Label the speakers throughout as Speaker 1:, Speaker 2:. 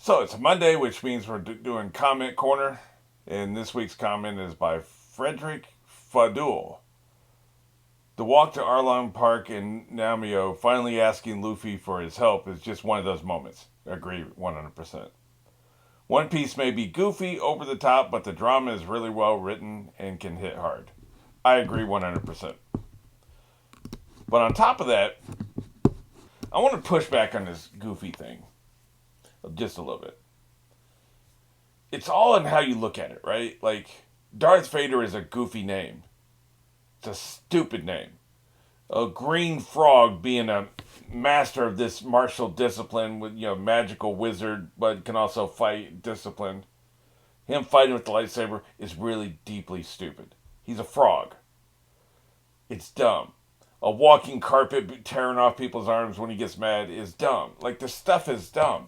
Speaker 1: So it's Monday, which means we're doing Comment Corner. And this week's comment is by Frederick Fadul. The walk to Arlong Park in Namio, finally asking Luffy for his help, is just one of those moments. I agree 100%. One Piece may be goofy, over the top, but the drama is really well written and can hit hard. I agree 100%. But on top of that, I want to push back on this goofy thing just a little bit. It's all in how you look at it, right? Like, Darth Vader is a goofy name. It's a stupid name. A green frog being a master of this martial discipline with, magical wizard, but can also fight discipline. Him fighting with the lightsaber is really deeply stupid. He's a frog. It's dumb. A walking carpet tearing off people's arms when he gets mad is dumb. Like, this stuff is dumb.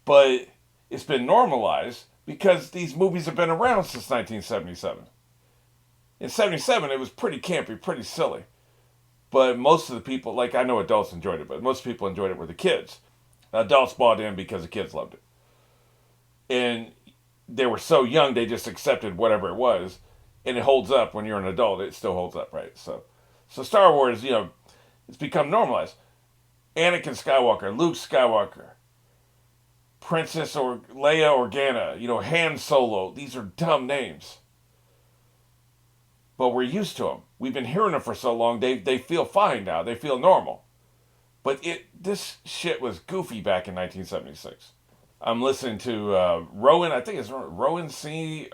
Speaker 1: But it's been normalized because these movies have been around since 1977. In 77, it was pretty campy, pretty silly. But most of the people, like, I know adults enjoyed it, but most people enjoyed it were the kids. Adults bought in because the kids loved it. And they were so young, they just accepted whatever it was. And it holds up when you're an adult. It still holds up, right? So Star Wars, it's become normalized. Anakin Skywalker, Luke Skywalker, Princess or Leia Organa, Han Solo. These are dumb names. But we're used to them. We've been hearing them for so long, they feel fine now. They feel normal. But this shit was goofy back in 1976. I'm listening to Rowan, I think it's Rowan C.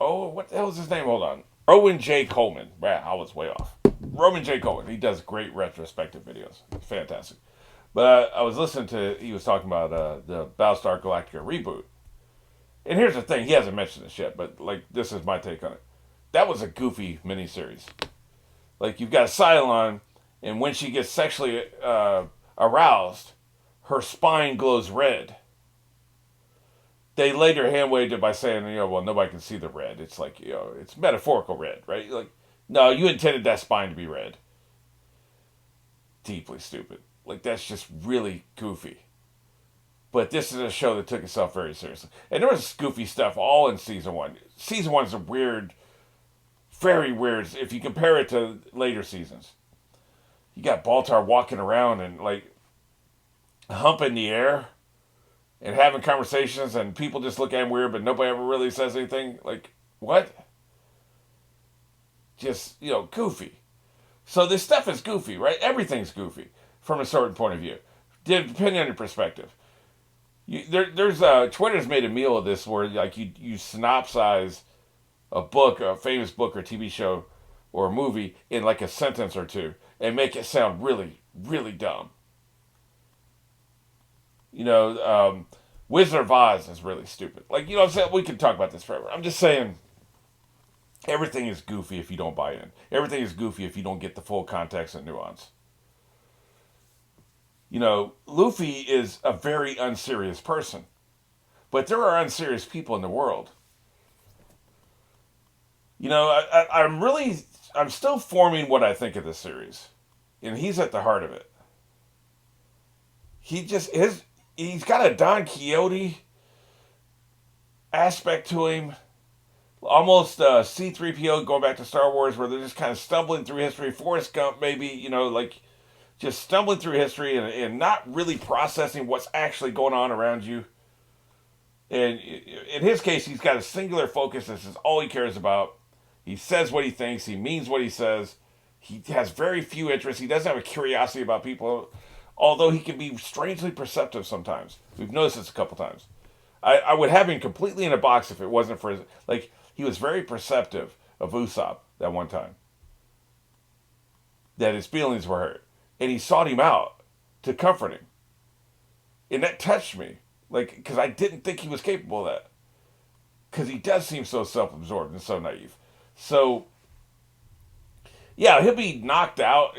Speaker 1: Oh, what the hell is his name? Hold on. Rowan J. Coleman. Man, I was way off. Rowan J. Coleman. He does great retrospective videos. Fantastic. But I was listening to, he was talking about the Battlestar Galactica reboot. And here's the thing, he hasn't mentioned this yet, but like, this is my take on it. That was a goofy miniseries. Like, you've got a Cylon, and when she gets sexually aroused, her spine glows red. They later hand waved it by saying, well, nobody can see the red. It's like, it's metaphorical red, right? Like, no, you intended that spine to be red. Deeply stupid. Like, that's just really goofy. But this is a show that took itself very seriously. And there was goofy stuff all in season one. Season one is a weird, very weird, if you compare it to later seasons. You got Baltar walking around and, like, humping the air and having conversations, and people just look at him weird, but nobody ever really says anything. Like, what? Just, goofy. So this stuff is goofy, right? Everything's goofy from a certain point of view, depending on your perspective. There's Twitter's made a meal of this where, like, you synopsize a book, a famous book or TV show or a movie in like a sentence or two and make it sound really, really dumb. Wizard of Oz is really stupid. Like, what I'm saying? We can talk about this forever. I'm just saying, everything is goofy if you don't buy in. Everything is goofy if you don't get the full context and nuance. Luffy is a very unserious person. But there are unserious people in the world. I'm still forming what I think of this series. And he's at the heart of it. He's got a Don Quixote aspect to him. Almost C-3PO going back to Star Wars, where they're just kind of stumbling through history. Forrest Gump, maybe, like, just stumbling through history and not really processing what's actually going on around you. And in his case, he's got a singular focus. This is all he cares about. He says what he thinks. He means what he says. He has very few interests. He doesn't have a curiosity about people, although he can be strangely perceptive sometimes. We've noticed this a couple times. I would have him completely in a box if it wasn't for his... Like, he was very perceptive of Usopp that one time. That his feelings were hurt. And he sought him out to comfort him. And that touched me. Like, because I didn't think he was capable of that. Because he does seem so self-absorbed and so naive. So, yeah, he'll be knocked out,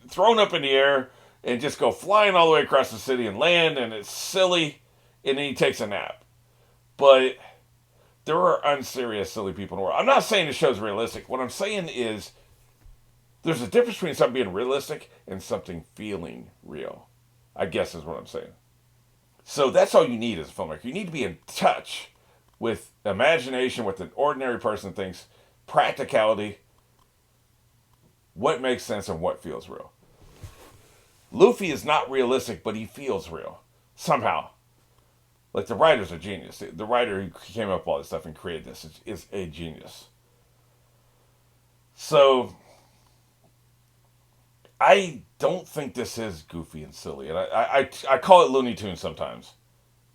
Speaker 1: thrown up in the air, and just go flying all the way across the city and land, and it's silly, and then he takes a nap. But there are unserious, silly people in the world. I'm not saying the show's realistic. What I'm saying is there's a difference between something being realistic and something feeling real. I guess is what I'm saying. So that's all you need as a filmmaker. You need to be in touch with imagination, what an ordinary person thinks, practicality, what makes sense and what feels real. Luffy is not realistic, but he feels real. Somehow. Like, the writer's a genius. The writer who came up with all this stuff and created this is a genius. So, I don't think this is goofy and silly. And I call it Looney Tunes sometimes.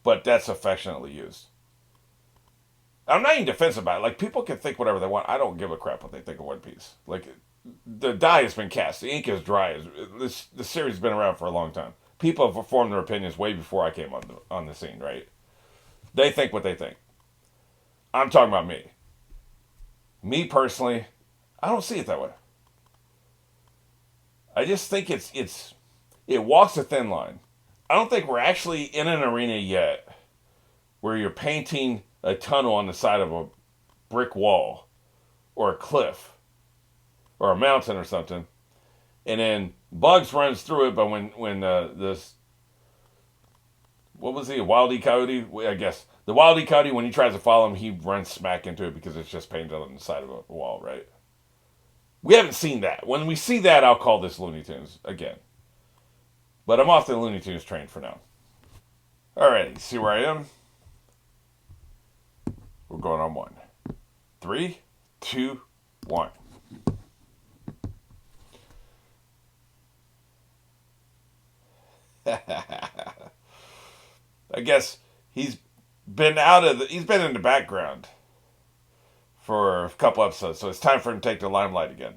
Speaker 1: But that's affectionately used. I'm not even defensive about it. Like, people can think whatever they want. I don't give a crap what they think of One Piece. Like, the die has been cast. The ink is dry. The series has been around for a long time. People have formed their opinions way before I came on the scene, right? They think what they think. I'm talking about me. Me personally, I don't see it that way. I just think it walks a thin line. I don't think we're actually in an arena yet where you're painting a tunnel on the side of a brick wall or a cliff or a mountain or something, and then Bugs runs through it. But when this, what was he, a Wildy Coyote? I guess the Wildy Coyote, when he tries to follow him, he runs smack into it because it's just painted on the side of a wall, right? We haven't seen that. When we see that, I'll call this Looney Tunes again. But I'm off the Looney Tunes train for now. Alrighty, see where I am? We're going on one. 3, 2, 1. I guess he's been in the background for a couple episodes, so it's time for him to take the limelight again.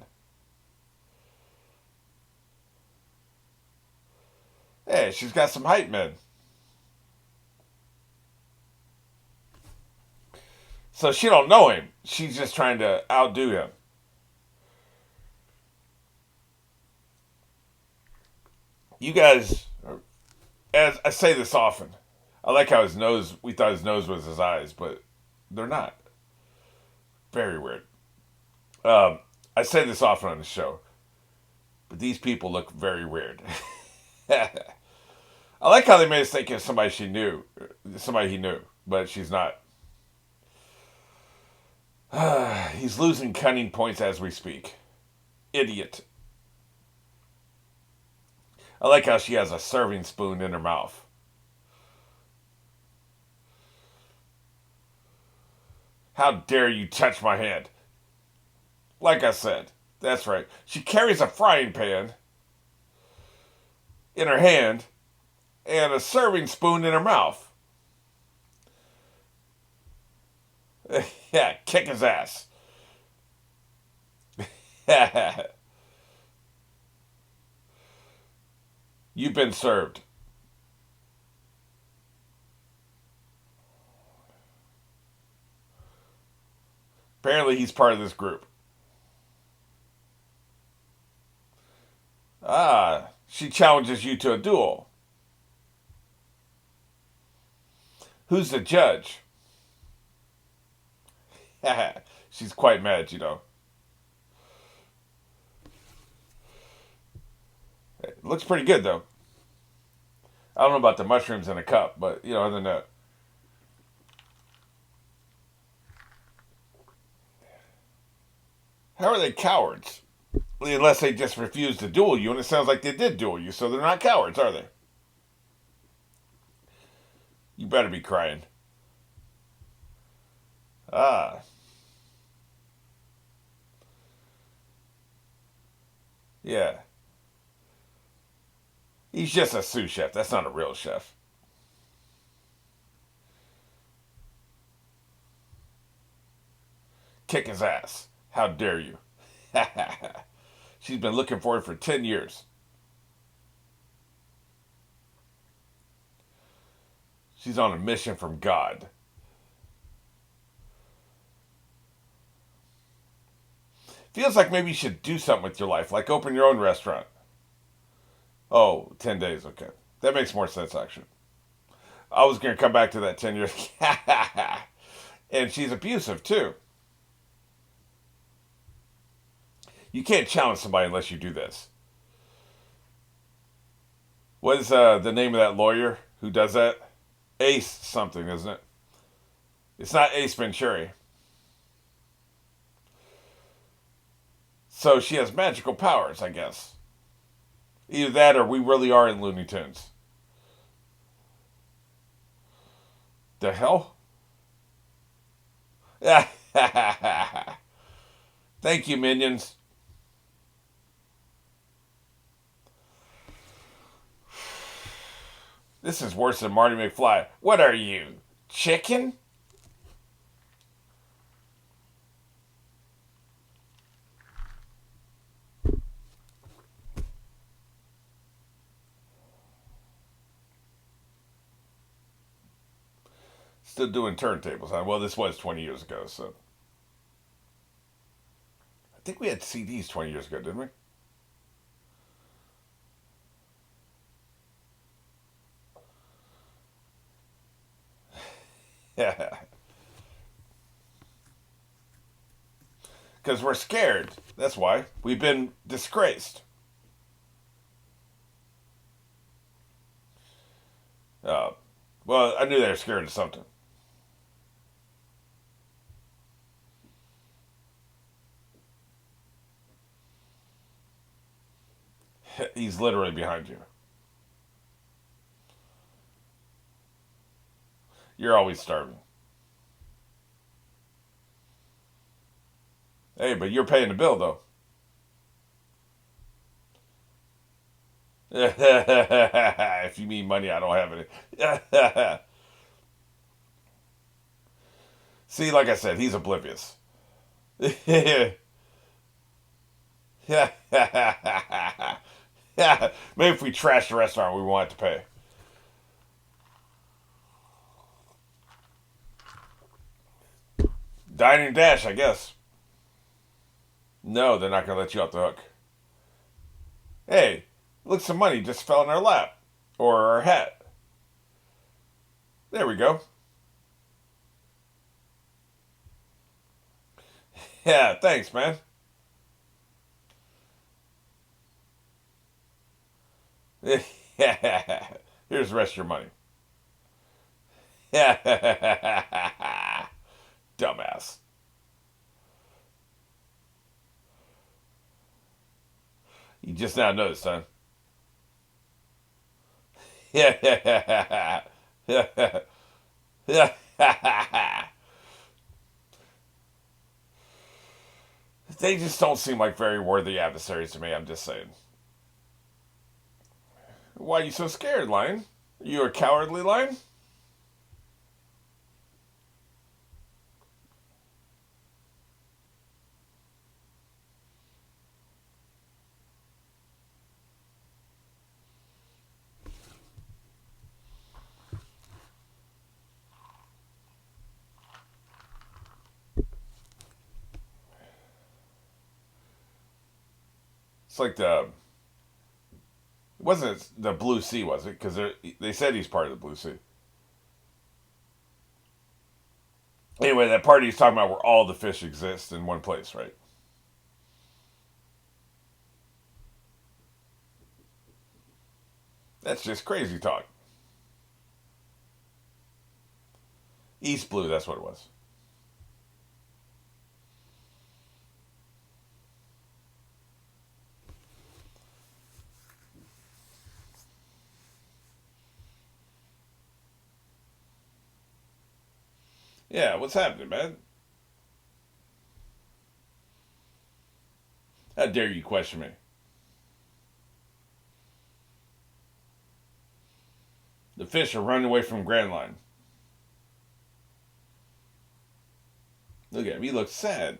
Speaker 1: Hey, she's got some hype men. So she don't know him. She's just trying to outdo him. You guys, as I say this often, I like how we thought his nose was his eyes, but they're not. Very weird. I say this often on the show, but these people look very weird. I like how they made us think of somebody he knew, but she's not. He's losing cunning points as we speak. Idiot. I like how she has a serving spoon in her mouth. How dare you touch my hand? Like I said, that's right. She carries a frying pan in her hand and a serving spoon in her mouth. Yeah, kick his ass. You've been served. Apparently he's part of this group. She challenges you to a duel. Who's the judge? She's quite mad, you know. It looks pretty good, though. I don't know about the mushrooms in a cup, but, you know, other than that. How are they cowards? Unless they just refused to duel you, and it sounds like they did duel you, so they're not cowards, are they? You better be crying. Ah. Yeah. He's just a sous chef. That's not a real chef. Kick his ass. How dare you? She's been looking for it for 10 years. She's on a mission from God. Feels like maybe you should do something with your life, like open your own restaurant. Oh, 10 days, okay. That makes more sense, actually. I was going to come back to that 10 years. And she's abusive, too. You can't challenge somebody unless you do this. What is the name of that lawyer who does that? Ace something, isn't it? It's not Ace Ventura. So she has magical powers, I guess. Either that or we really are in Looney Tunes. The hell? Thank you, minions. This is worse than Marty McFly. What are you, chicken? Still doing turntables, huh? Well, this was 20 years ago, so. I think we had CDs 20 years ago, didn't we? Yeah. Because we're scared. That's why. We've been disgraced. Uh, well, I knew they were scared of something. He's literally behind you. You're always starving. Hey, but you're paying the bill, though. If you mean money, I don't have any. See, like I said, he's oblivious. Yeah. Maybe if we trash the restaurant, we won't have to pay. Dine and dash, I guess. No, they're not going to let you off the hook. Hey, look, some money just fell in our lap. Or our hat. There we go. Yeah, thanks, man. Here's the rest of your money. Dumbass. You just now noticed, huh? Yeah. They just don't seem like very worthy adversaries to me, I'm just saying. Why are you so scared, lion? Are you a cowardly lion? It's like the. It wasn't the Blue Sea, was it? Because they said he's part of the Blue Sea. Anyway, that party he's talking about where all the fish exist in one place, right? That's just crazy talk. East Blue, that's what it was. Yeah, what's happening, man? How dare you question me? The fish are running away from Grand Line. Look at him. He looks sad.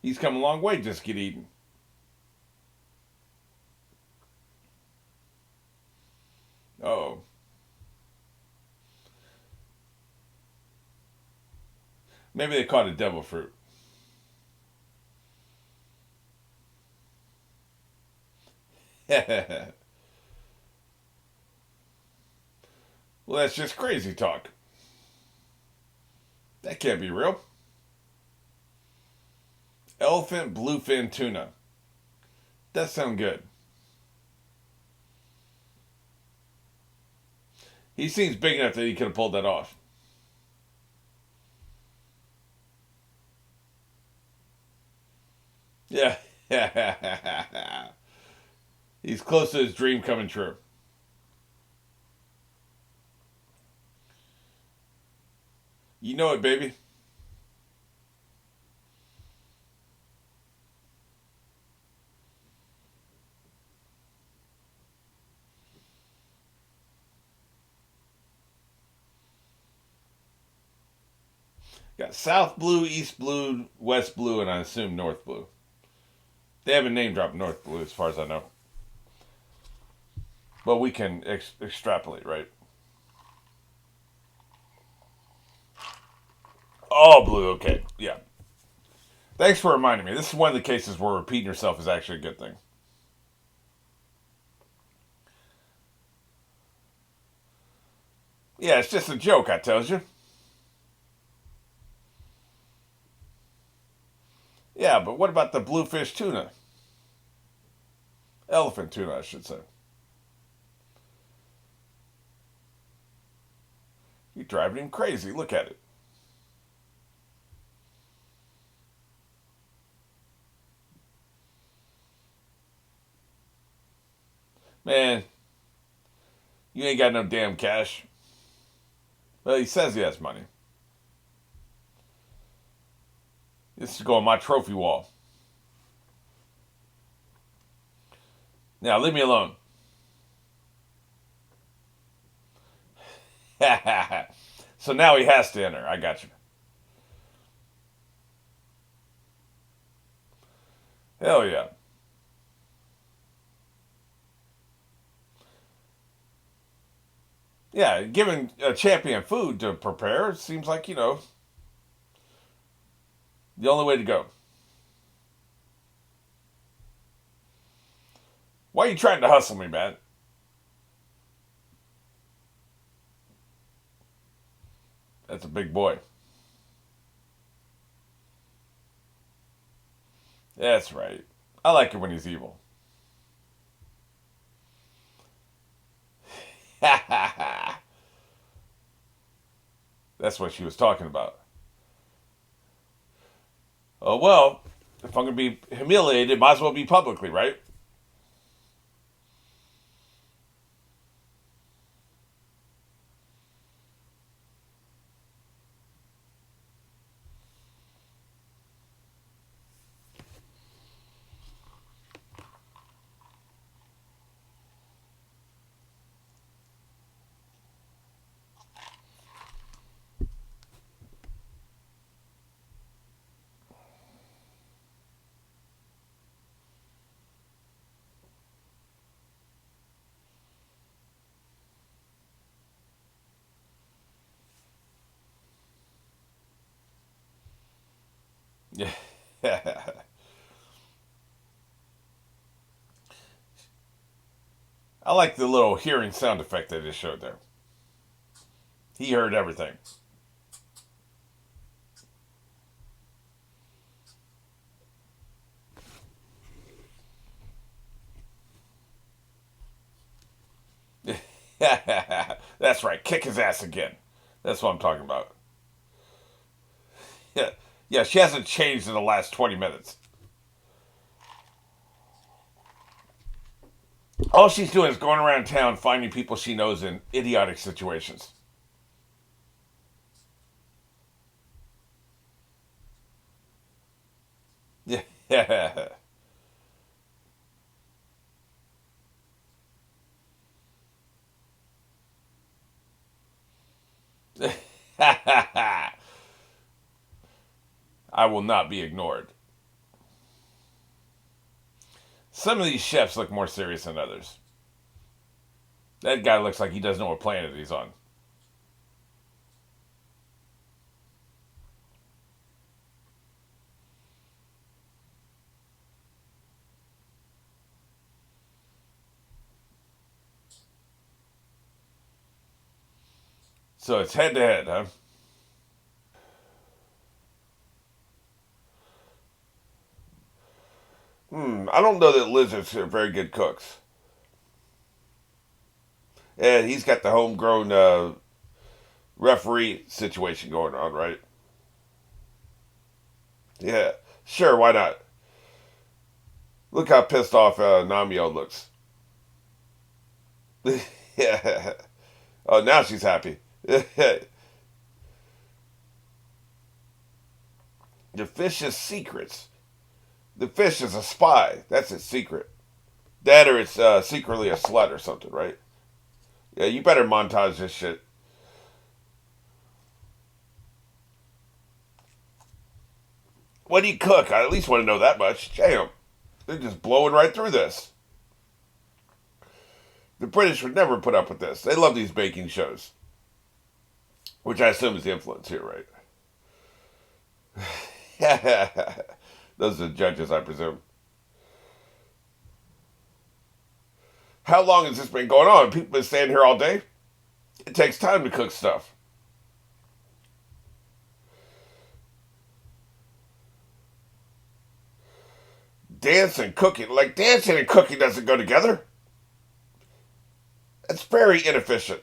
Speaker 1: He's come a long way just to get eaten. Oh. Maybe they caught a devil fruit. Well, that's just crazy talk. That can't be real. Elephant bluefin tuna. That sounds good. He seems big enough that he could have pulled that off. Yeah. He's close to his dream coming true. You know it, baby. Got South Blue, East Blue, West Blue, and I assume North Blue. They haven't name dropped North Blue as far as I know. But we can extrapolate, right? All blue, okay. Yeah. Thanks for reminding me. This is one of the cases where repeating yourself is actually a good thing. Yeah, it's just a joke, I tells you. Yeah, but what about the bluefish tuna? Elephant tuna, I should say. You're driving him crazy. Look at it. Man, you ain't got no damn cash. Well, he says he has money. This is going on my trophy wall. Now, leave me alone. So now he has to enter. I got you. Hell yeah. Yeah, giving a champion food to prepare seems like, the only way to go. Why are you trying to hustle me, man? That's a big boy. That's right. I like it when he's evil. That's what she was talking about. Oh, well, if I'm going to be humiliated, might as well be publicly, right? Yeah. I like the little hearing sound effect they just showed there. He heard everything. That's right. Kick his ass again. That's what I'm talking about. Yeah. Yeah, she hasn't changed in the last 20 minutes. All she's doing is going around town finding people she knows in idiotic situations. Yeah. I will not be ignored. Some of these chefs look more serious than others. That guy looks like he doesn't know what planet he's on. So it's head to head, huh? I don't know that lizards are very good cooks. And he's got the homegrown referee situation going on, right? Yeah, sure, why not? Look how pissed off Namio looks. Yeah. Oh, now she's happy. The fish's secrets. The fish is a spy. That's its secret. That or it's secretly a slut or something, right? Yeah, you better montage this shit. What do you cook? I at least want to know that much. Damn. They're just blowing right through this. The British would never put up with this. They love these baking shows. Which I assume is the influence here, right? Those are the judges, I presume. How long has this been going on? People been staying here all day? It takes time to cook stuff. Dance and cooking. Like, dancing and cooking doesn't go together. That's very inefficient.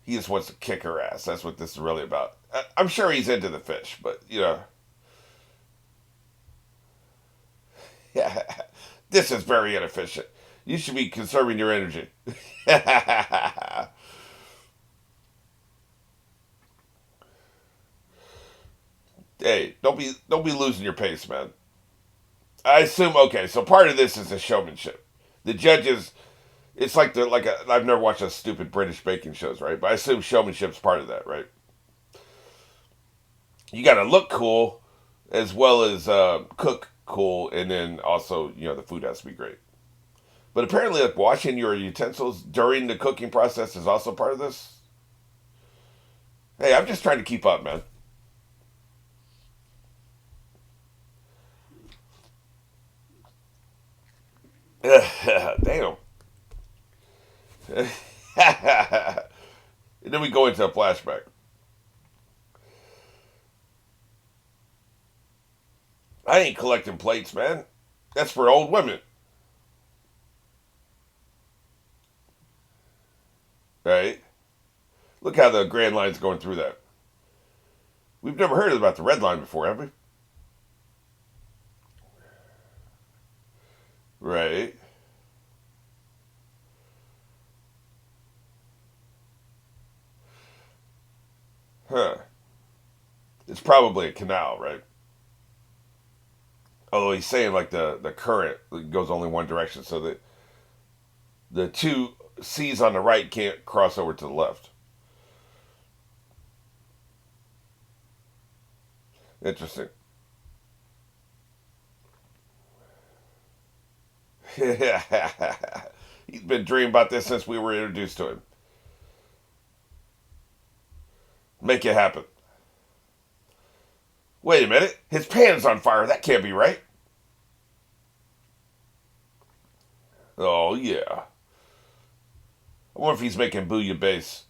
Speaker 1: He just wants to kick her ass. That's what this is really about. I'm sure he's into the fish, but, yeah, this is very inefficient. You should be conserving your energy. Hey, don't be losing your pace, man. I assume okay. So part of this is the showmanship. The judges, it's like I've never watched a stupid British baking shows, right? But I assume showmanship's part of that, right? You got to look cool as well as cook cool, and then also the food has to be great. But apparently, like washing your utensils during the cooking process is also part of this. Hey, I'm just trying to keep up, man. Damn. And then we go into a flashback. I ain't collecting plates, man. That's for old women, right? Look how the Grand Line's going through that. We've never heard about the Red Line before, have we? Right. Huh. It's probably a canal, right? Although he's saying like the current goes only one direction, so that the two seas on the right can't cross over to the left. Interesting. He's been dreaming about this since we were introduced to him. Make it happen. Wait a minute. His pan's on fire. That can't be right. Oh, yeah. I wonder if he's making bouillabaisse.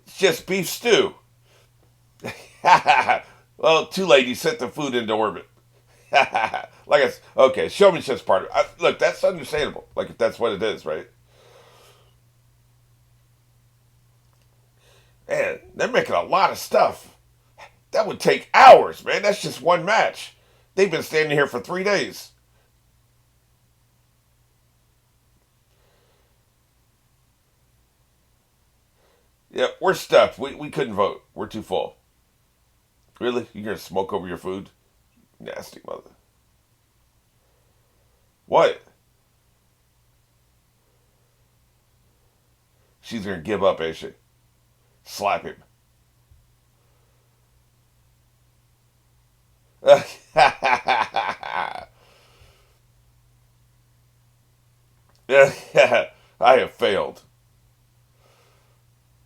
Speaker 1: It's just beef stew. Well, too late. He sent the food into orbit. Okay, showmanship's part of it. Look, that's understandable. Like, if that's what it is, right? Man, they're making a lot of stuff. That would take hours, man. That's just one match. They've been standing here for 3 days. Yeah, we're stuffed. We couldn't vote. We're too full. Really? You're gonna smoke over your food? Nasty mother. What? She's gonna give up, ain't she? Slap him. I have failed.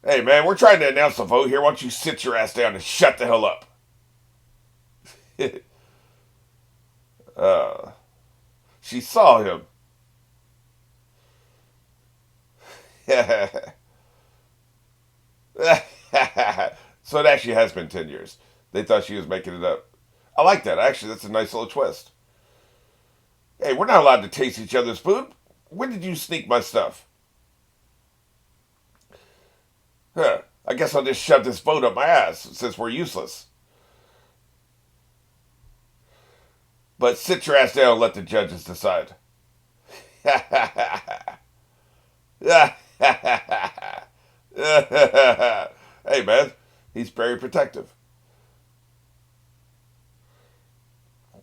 Speaker 1: Hey, man, we're trying to announce a vote here. Why don't you sit your ass down and shut the hell up? uh, she saw him. So it actually has been 10 years. They thought she was making it up. I like that. Actually, that's a nice little twist. Hey, we're not allowed to taste each other's food. When did you sneak my stuff? Huh. I guess I'll just shove this vote up my ass since we're useless. But sit your ass down and let the judges decide. Hey, man, he's very protective.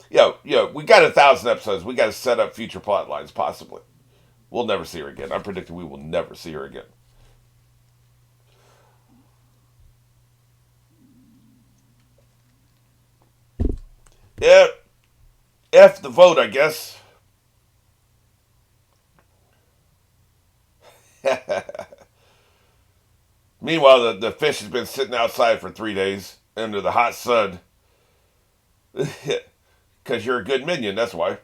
Speaker 1: We got 1,000 episodes. We got to set up future plot lines, possibly. We'll never see her again. I'm predicting we will never see her again. Yeah, F the vote, I guess. Meanwhile, the fish has been sitting outside for 3 days under the hot sun. Because you're a good minion, that's why.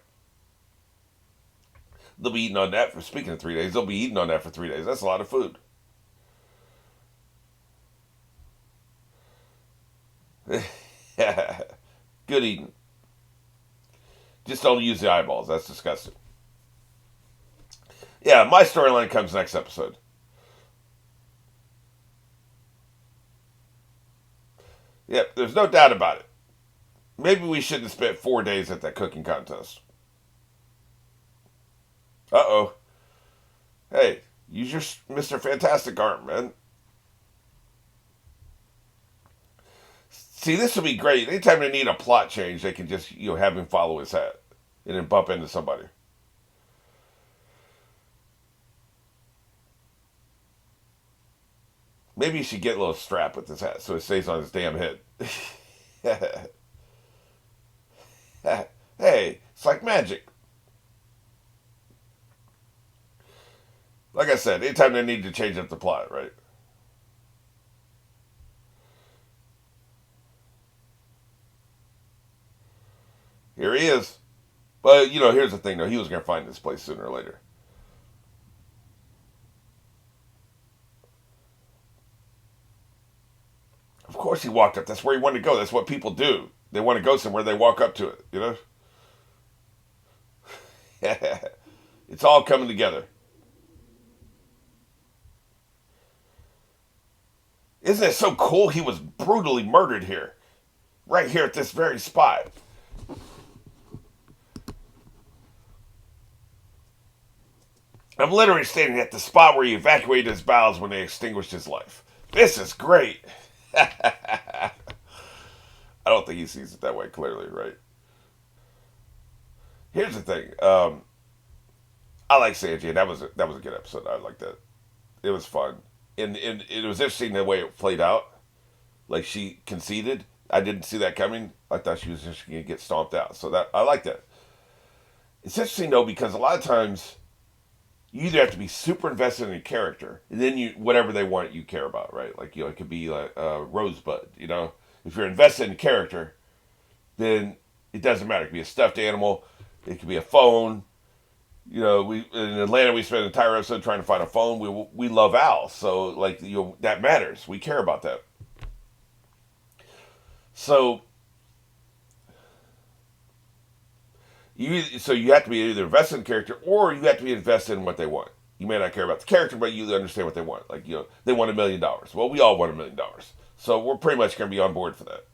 Speaker 1: They'll be eating on that for, speaking of 3 days, they'll be eating on that for 3 days. That's a lot of food. Good eating. Just don't use the eyeballs. That's disgusting. Yeah, my storyline comes next episode. Yep, there's no doubt about it. Maybe we shouldn't have spent 4 days at that cooking contest. Uh oh. Hey, use your Mr. Fantastic arm, man. See, this would be great. Anytime they need a plot change, they can just have him follow his hat and then bump into somebody. Maybe you should get a little strap with this hat so it stays on his damn head. Hey, it's like magic. Like I said, anytime they need to change up the plot, right? Here he is. But, here's the thing, though. He was going to find this place sooner or later. Of course he walked up. That's where he wanted to go. That's what people do. They want to go somewhere, they walk up to it, It's all coming together. Isn't it so cool? He was brutally murdered here. Right here at this very spot. I'm literally standing at the spot where he evacuated his bowels when they extinguished his life. This is great. I don't think he sees it that way clearly, right? Here's the thing. I like Sanji, and that was a good episode. I like that. It was fun, and it was interesting the way it played out. Like she conceded. I didn't see that coming. I thought she was just going to get stomped out. So that I like that. It's interesting though because a lot of times you either have to be super invested in a character, and then whatever they want you care about, right? Like it could be like Rosebud. If you're invested in a character, then it doesn't matter. It could be a stuffed animal. It could be a phone. We in Atlanta we spent an entire episode trying to find a phone. We love Al, so like that matters. We care about that. So you have to be either invested in the character or you have to be invested in what they want. You may not care about the character, but you understand what they want. Like they want $1 million. Well, we all want $1 million, so we're pretty much going to be on board for that.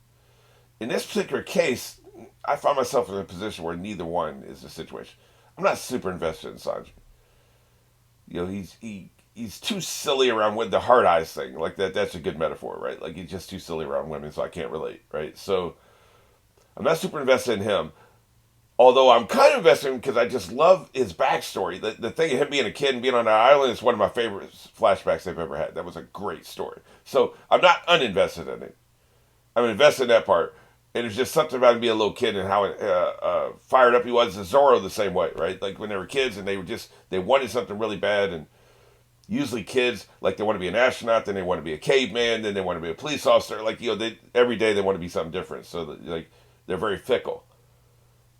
Speaker 1: In this particular case, I find myself in a position where neither one is the situation. I'm not super invested in Sanji. He's too silly around with the hard eyes thing. Like that's a good metaphor, right? Like he's just too silly around women, so I can't relate, right? So I'm not super invested in him. Although I'm kind of invested in him because I just love his backstory. The thing of him being a kid and being on an island is one of my favorite flashbacks they've ever had. That was a great story. So I'm not uninvested in it. I'm invested in that part. And there's just something about him being a little kid and how fired up he was. Zoro the same way, right? Like when they were kids and they wanted something really bad, and usually kids like they want to be an astronaut, then they want to be a caveman, then they want to be a police officer. Like every day they want to be something different. So like they're very fickle.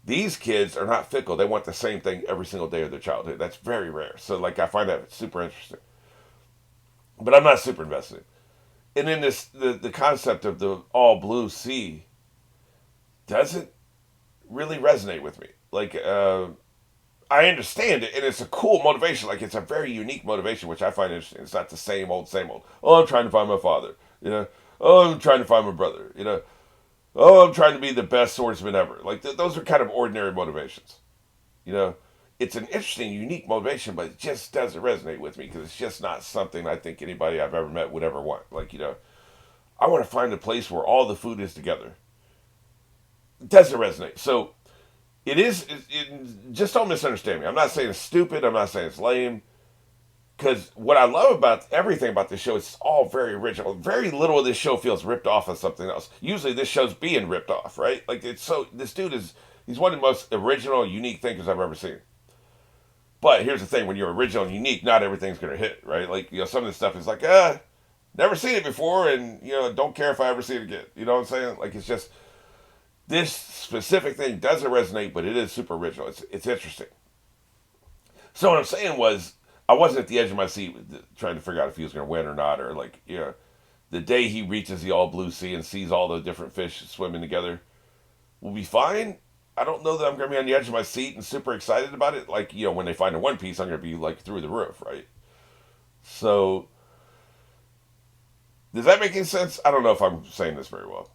Speaker 1: These kids are not fickle. They want the same thing every single day of their childhood. That's very rare. So like I find that super interesting. But I'm not super invested. And then the concept of the all blue sea. doesn't really resonate with me. Like, I understand it, and it's a cool motivation. Like, it's a very unique motivation, which I find interesting. It's not the same old, same old. Oh, I'm trying to find my father. You know. Oh, I'm trying to find my brother. You know. Oh, I'm trying to be the best swordsman ever. Like, those are kind of ordinary motivations. You know. It's an interesting, unique motivation, but it just doesn't resonate with me because it's just not something I think anybody I've ever met would ever want. Like, I want to find a place where all the food is together. It doesn't resonate. So it is. Just don't misunderstand me. I'm not saying it's stupid. I'm not saying it's lame. Because what I love about everything about this show, it's all very original. Very little of this show feels ripped off of something else. Usually, this show's being ripped off, right? Like it's so. This dude is. He's one of the most original, unique thinkers I've ever seen. But here's the thing: when you're original and unique, not everything's gonna hit, right? Like some of this stuff is like, never seen it before, and don't care if I ever see it again. You know what I'm saying? Like it's just this specific thing doesn't resonate, but it is super original. It's interesting. So what I'm saying was, I wasn't at the edge of my seat trying to figure out if he was going to win or not, or like the day he reaches the all blue sea and sees all the different fish swimming together will be fine. I don't know that I'm going to be on the edge of my seat and super excited about it. Like when they find a One Piece, I'm going to be like through the roof, right? So does that make any sense? I don't know if I'm saying this very well.